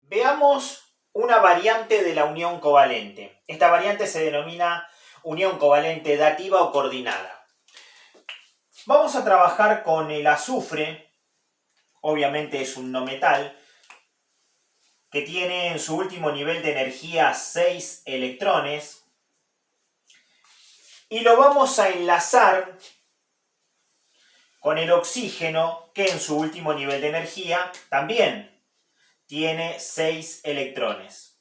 Veamos una variante de la unión covalente. Esta variante se denomina unión covalente dativa o coordinada. Vamos a trabajar con el azufre, obviamente es un no metal, que tiene en su último nivel de energía 6 electrones, y lo vamos a enlazar con el oxígeno, que en su último nivel de energía también tiene 6 electrones.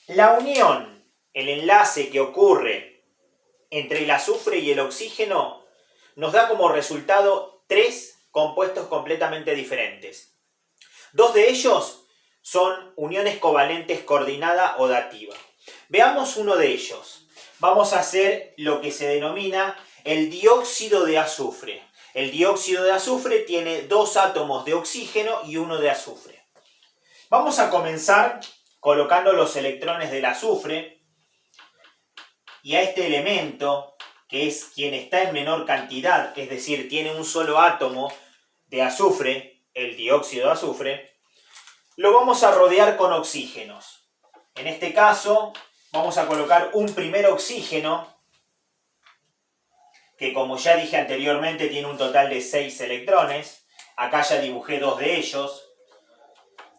La unión, el enlace que ocurre entre el azufre y el oxígeno, nos da como resultado 3 compuestos completamente diferentes. 2 de ellos son uniones covalentes coordinada o dativa. Veamos uno de ellos. Vamos a hacer lo que se denomina el dióxido de azufre. El dióxido de azufre tiene 2 átomos de oxígeno y 1 de azufre. Vamos a comenzar colocando los electrones del azufre y a este elemento, que es quien está en menor cantidad, es decir, tiene un solo átomo de azufre, el dióxido de azufre, lo vamos a rodear con oxígenos. En este caso, vamos a colocar un primer oxígeno, que como ya dije anteriormente tiene un total de 6 electrones. Acá ya dibujé 2 de ellos.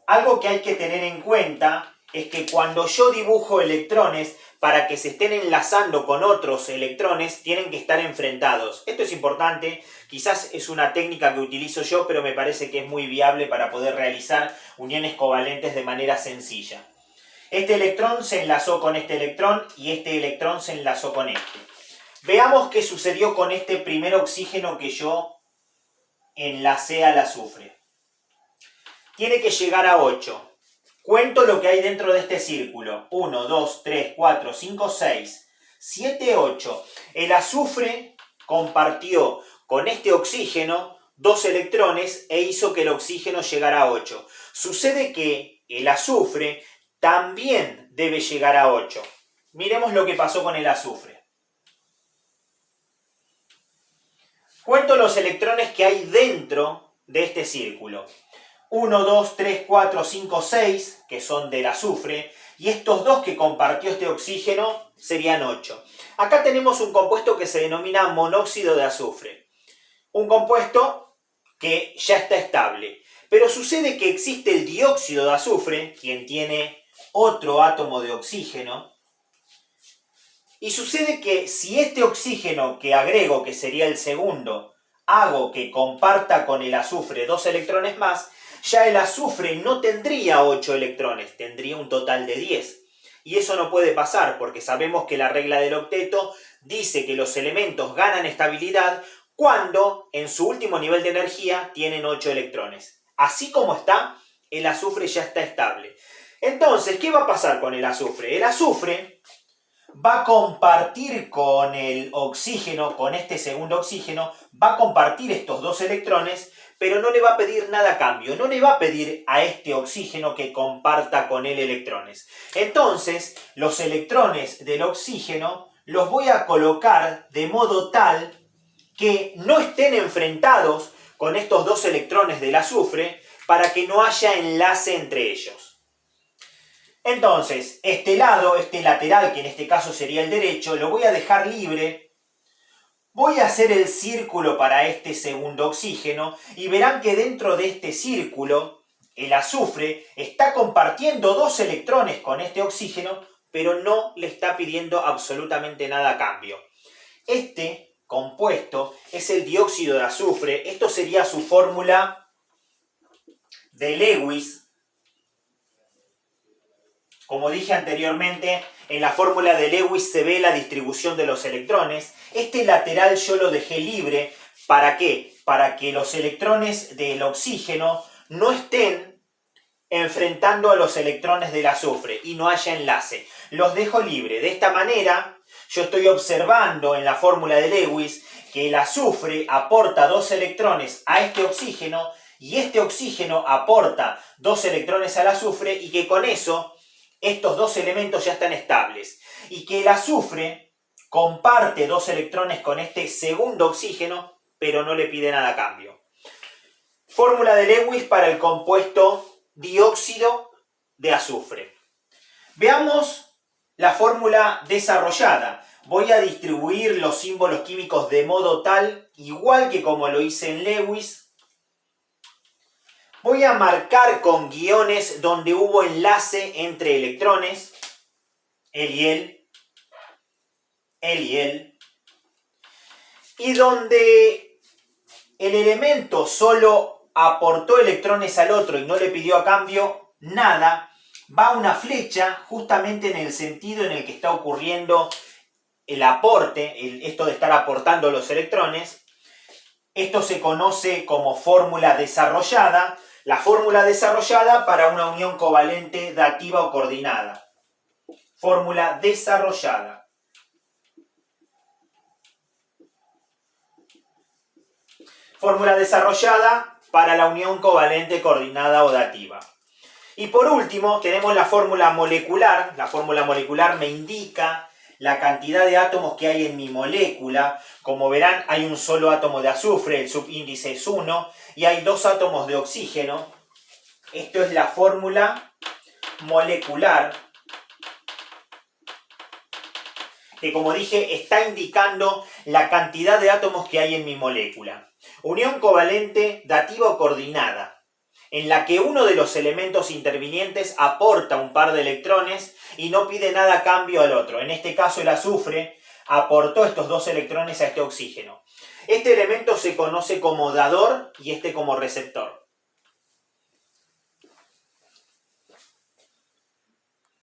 Algo que hay que tener en cuenta es que cuando yo dibujo electrones, para que se estén enlazando con otros electrones, tienen que estar enfrentados. Esto es importante, quizás es una técnica que utilizo yo, pero me parece que es muy viable para poder realizar uniones covalentes de manera sencilla. Este electrón se enlazó con este electrón y este electrón se enlazó con este. Veamos qué sucedió con este primer oxígeno que yo enlacé al azufre. Tiene que llegar a 8. Cuento lo que hay dentro de este círculo. 1, 2, 3, 4, 5, 6, 7, 8. El azufre compartió con este oxígeno 2 electrones e hizo que el oxígeno llegara a 8. Sucede que el azufre también debe llegar a 8. Miremos lo que pasó con el azufre. Cuento los electrones que hay dentro de este círculo. 1, 2, 3, 4, 5, 6, que son del azufre, y estos 2 que compartió este oxígeno serían 8. Acá tenemos un compuesto que se denomina monóxido de azufre. Un compuesto que ya está estable. Pero sucede que existe el dióxido de azufre, quien tiene otro átomo de oxígeno, y sucede que si este oxígeno que agrego, que sería el segundo, hago que comparta con el azufre 2 electrones más, ya el azufre no tendría 8 electrones, tendría un total de 10. Y eso no puede pasar porque sabemos que la regla del octeto dice que los elementos ganan estabilidad cuando en su último nivel de energía tienen 8 electrones. Así como está, el azufre ya está estable. Entonces, ¿qué va a pasar con el azufre? El azufre va a compartir con el oxígeno, con este segundo oxígeno, va a compartir estos 2 electrones, pero no le va a pedir nada a cambio, no le va a pedir a este oxígeno que comparta con él electrones. Entonces, los electrones del oxígeno los voy a colocar de modo tal que no estén enfrentados con estos 2 electrones del azufre para que no haya enlace entre ellos. Entonces, este lado, este lateral, que en este caso sería el derecho, lo voy a dejar libre. Voy a hacer el círculo para este segundo oxígeno y verán que dentro de este círculo el azufre está compartiendo 2 electrones con este oxígeno, pero no le está pidiendo absolutamente nada a cambio. Este compuesto es el dióxido de azufre. Esto sería su fórmula de Lewis. Como dije anteriormente, en la fórmula de Lewis se ve la distribución de los electrones. Este lateral yo lo dejé libre. ¿Para qué? Para que los electrones del oxígeno no estén enfrentando a los electrones del azufre y no haya enlace. Los dejo libre. De esta manera, yo estoy observando en la fórmula de Lewis que el azufre aporta 2 electrones a este oxígeno y este oxígeno aporta 2 electrones al azufre y que con eso estos 2 elementos ya están estables y que el azufre comparte 2 electrones con este segundo oxígeno, pero no le pide nada a cambio. Fórmula de Lewis para el compuesto dióxido de azufre. Veamos la fórmula desarrollada. Voy a distribuir los símbolos químicos de modo tal, igual que como lo hice en Lewis. Voy a marcar con guiones donde hubo enlace entre electrones, él y él, él y él, y donde el elemento solo aportó electrones al otro y no le pidió a cambio nada, va una flecha justamente en el sentido en el que está ocurriendo el aporte, esto de estar aportando los electrones. Esto se conoce como fórmula desarrollada. La fórmula desarrollada para una unión covalente dativa o coordinada. Fórmula desarrollada. Fórmula desarrollada para la unión covalente coordinada o dativa. Y por último tenemos la fórmula molecular. La fórmula molecular me indica la cantidad de átomos que hay en mi molécula. Como verán, hay un solo átomo de azufre, el subíndice es 1, y hay 2 átomos de oxígeno. Esto es la fórmula molecular, que como dije, está indicando la cantidad de átomos que hay en mi molécula. Unión covalente dativa o coordinada, en la que uno de los elementos intervinientes aporta un par de electrones y no pide nada a cambio al otro. En este caso el azufre aportó estos 2 electrones a este oxígeno. Este elemento se conoce como dador y este como receptor.